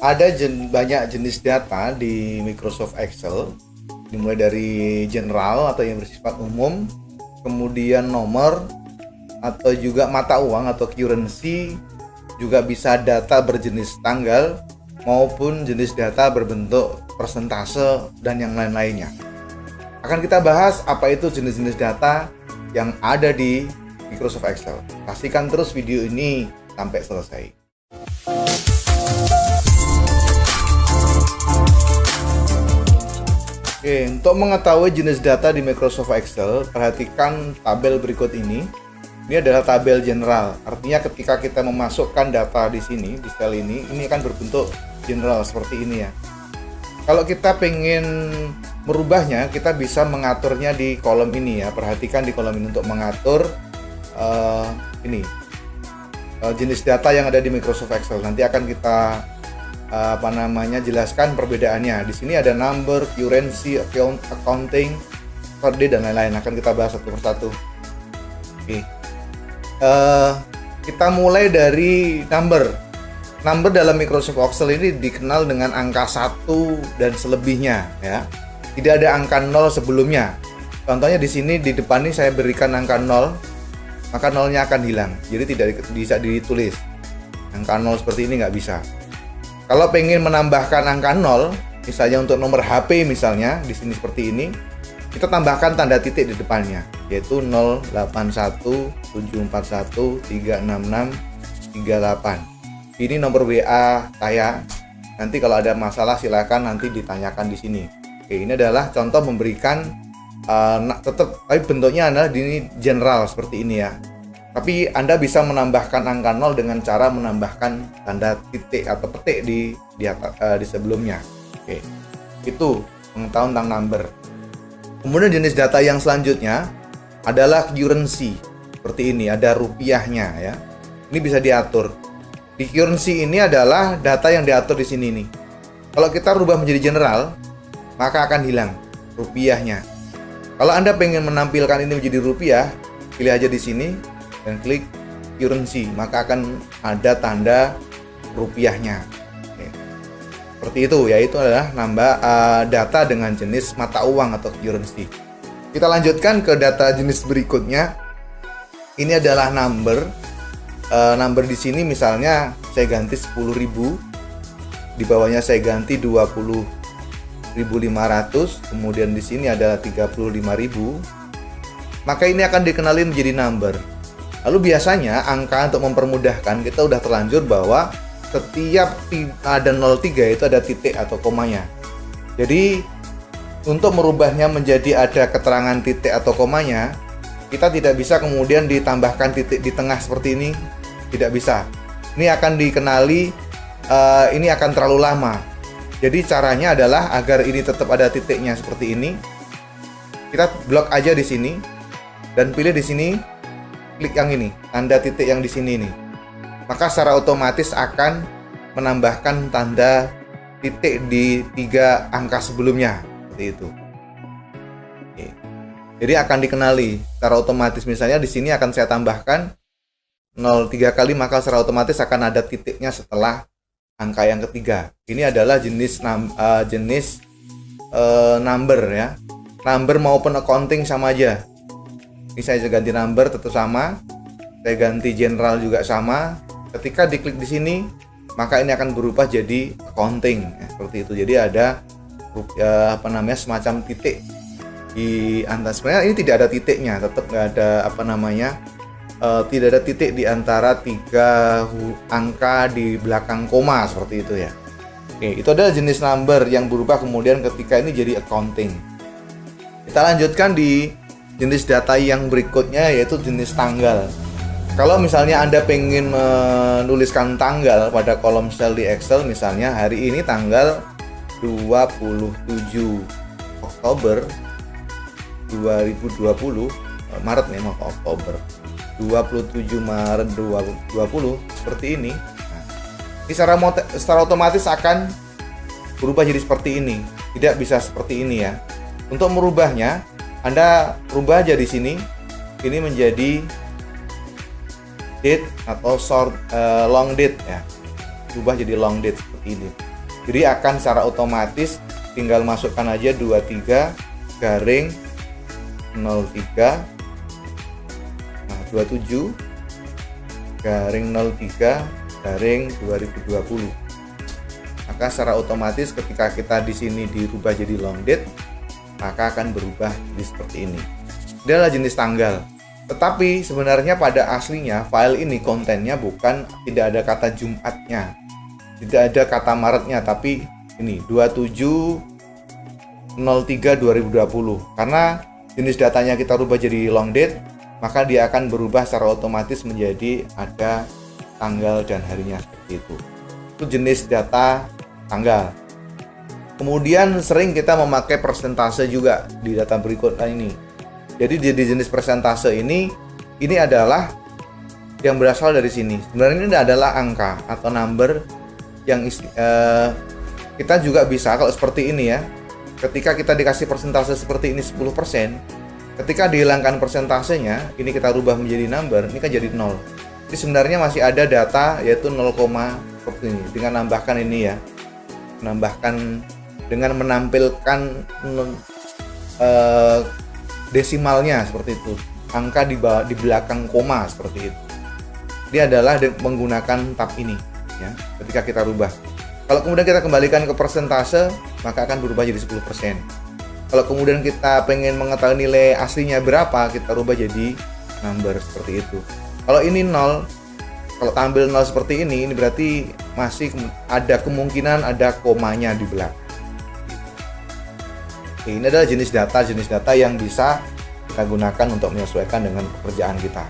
Ada banyak jenis data di Microsoft Excel, dimulai dari general atau yang bersifat umum, kemudian nomor atau juga mata uang atau currency, juga bisa data berjenis tanggal maupun jenis data berbentuk persentase dan yang lain-lainnya. Akan kita bahas apa itu jenis-jenis data yang ada di Microsoft Excel. Pastikan terus video ini sampai selesai. Oke, untuk mengetahui jenis data di Microsoft Excel, perhatikan tabel berikut ini. Ini adalah tabel general. Artinya ketika kita memasukkan data di sini, di sel ini akan berbentuk general seperti ini ya. Kalau kita pengen merubahnya, kita bisa mengaturnya di kolom ini ya. Perhatikan di kolom ini untuk mengatur jenis data yang ada di Microsoft Excel. Nanti akan kita jelaskan perbedaannya. Di sini ada number, currency, accounting, per day dan lain-lain. Akan kita bahas satu persatu. Oke. Kita mulai dari number. Number dalam Microsoft Excel ini dikenal dengan angka 1 dan selebihnya ya. Tidak ada angka 0 sebelumnya. Contohnya di sini di depan ini saya berikan angka 0, maka 0-nya akan hilang. Jadi tidak bisa ditulis. Angka 0 seperti ini nggak bisa. Kalau pengen menambahkan angka 0, misalnya untuk nomor HP misalnya, di sini seperti ini, kita tambahkan tanda titik di depannya, yaitu 081741366368. Ini nomor WA saya. Nanti kalau ada masalah silakan nanti ditanyakan di sini. Oke, ini adalah contoh memberikan tapi bentuknya adalah di general seperti ini ya. Tapi Anda bisa menambahkan angka 0 dengan cara menambahkan tanda titik atau petik di sebelumnya. Oke. Itu pengetahuan tentang number. Kemudian jenis data yang selanjutnya adalah currency. Seperti ini, ada rupiahnya ya. Ini bisa diatur. Di currency ini adalah data yang diatur di sini nih. Kalau kita rubah menjadi general, maka akan hilang rupiahnya. Kalau Anda pengen menampilkan ini menjadi rupiah, pilih aja di sini dan klik currency, maka akan ada tanda rupiahnya. Oke. Seperti itu, yaitu adalah nambah data dengan jenis mata uang atau currency. Kita lanjutkan ke data jenis berikutnya. Ini adalah number. Number di sini misalnya saya ganti 10.000, di bawahnya saya ganti 20.500, kemudian di sini adalah 35.000. Maka ini akan dikenali menjadi number. Lalu biasanya angka untuk mempermudahkan kita udah terlanjur bahwa setiap ada 03 itu ada titik atau komanya. Jadi untuk merubahnya menjadi ada keterangan titik atau komanya, kita tidak bisa kemudian ditambahkan titik di tengah seperti ini. Tidak bisa. Ini akan dikenali, ini akan terlalu lama. Jadi caranya adalah agar ini tetap ada titiknya seperti ini. Kita blok aja di sini dan pilih di sini. Klik yang ini, tanda titik yang di sini nih. Maka secara otomatis akan menambahkan tanda titik di 3 angka sebelumnya, seperti itu. Oke. Jadi akan dikenali secara otomatis. Misalnya di sini akan saya tambahkan 03 kali, maka secara otomatis akan ada titiknya setelah angka yang ketiga. Ini adalah jenis number ya. Number maupun accounting sama aja. Ini saya ganti number tetap sama, saya ganti general juga sama. Ketika diklik di sini, maka ini akan berubah jadi accounting ya, seperti itu. Jadi ada semacam titik di antara. Sebenarnya ini tidak ada titiknya, tetap nggak ada tidak ada titik di antara 3 angka di belakang koma seperti itu ya. Oke, itu adalah jenis number yang berubah kemudian ketika ini jadi accounting. Kita lanjutkan di jenis data yang berikutnya, yaitu jenis tanggal. Kalau misalnya Anda pengen menuliskan tanggal pada kolom sel di Excel, misalnya hari ini tanggal 27 Oktober 2020, Maret nih, mau Oktober 27 Maret 2020, seperti ini. Nah, ini secara otomatis akan berubah jadi seperti ini. Tidak bisa seperti ini ya. Untuk merubahnya, Anda rubah aja di sini. Ini menjadi date atau long date ya. Rubah jadi long date seperti ini. Jadi akan secara otomatis tinggal masukkan aja 23 garing 03, nah 27 garing 03 garing 2020. Maka secara otomatis ketika kita di sini dirubah jadi long date, maka akan berubah jadi seperti ini. Ini adalah jenis tanggal. Tetapi sebenarnya pada aslinya file ini kontennya tidak ada kata Jumatnya, tidak ada kata Maretnya, tapi ini 27/03/2020. Karena jenis datanya kita rubah jadi long date, maka dia akan berubah secara otomatis menjadi ada tanggal dan harinya seperti itu. Itu jenis data tanggal. Kemudian sering kita memakai persentase juga di data berikutnya ini. Jadi di jenis persentase ini adalah yang berasal dari sini. Sebenarnya ini adalah angka atau number yang kita juga bisa kalau seperti ini ya. Ketika kita dikasih persentase seperti ini 10%, ketika dihilangkan persentasenya, ini kita rubah menjadi number, ini kan jadi 0. Jadi sebenarnya masih ada data yaitu 0, seperti ini. Dengan nambahkan ini ya. Menambahkan dengan menampilkan desimalnya seperti itu, angka di belakang koma seperti itu. Dia adalah menggunakan tab ini ya, ketika kita rubah. Kalau kemudian kita kembalikan ke persentase, maka akan berubah jadi 10%. Kalau kemudian kita pengen mengetahui nilai aslinya berapa, kita rubah jadi number seperti itu. Kalau ini 0, kalau tampil 0 seperti ini berarti masih ada kemungkinan ada komanya di belakang. Oke, ini adalah jenis data yang bisa kita gunakan untuk menyesuaikan dengan pekerjaan kita.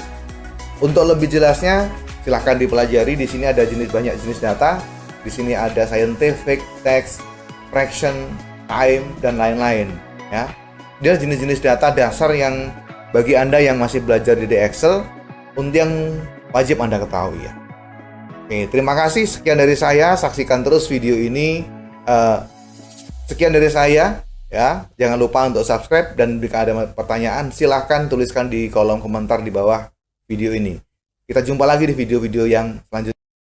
Untuk lebih jelasnya, silahkan dipelajari. Di sini ada banyak jenis data. Di sini ada scientific, text, fraction, time, dan lain-lain. Ya, dia jenis-jenis data dasar yang bagi Anda yang masih belajar di Excel, untuk yang wajib Anda ketahui ya. Oke, terima kasih. Sekian dari saya. Saksikan terus video ini. Sekian dari saya. Ya, jangan lupa untuk subscribe, dan jika ada pertanyaan silahkan tuliskan di kolom komentar di bawah video ini. Kita jumpa lagi di video-video yang selanjutnya.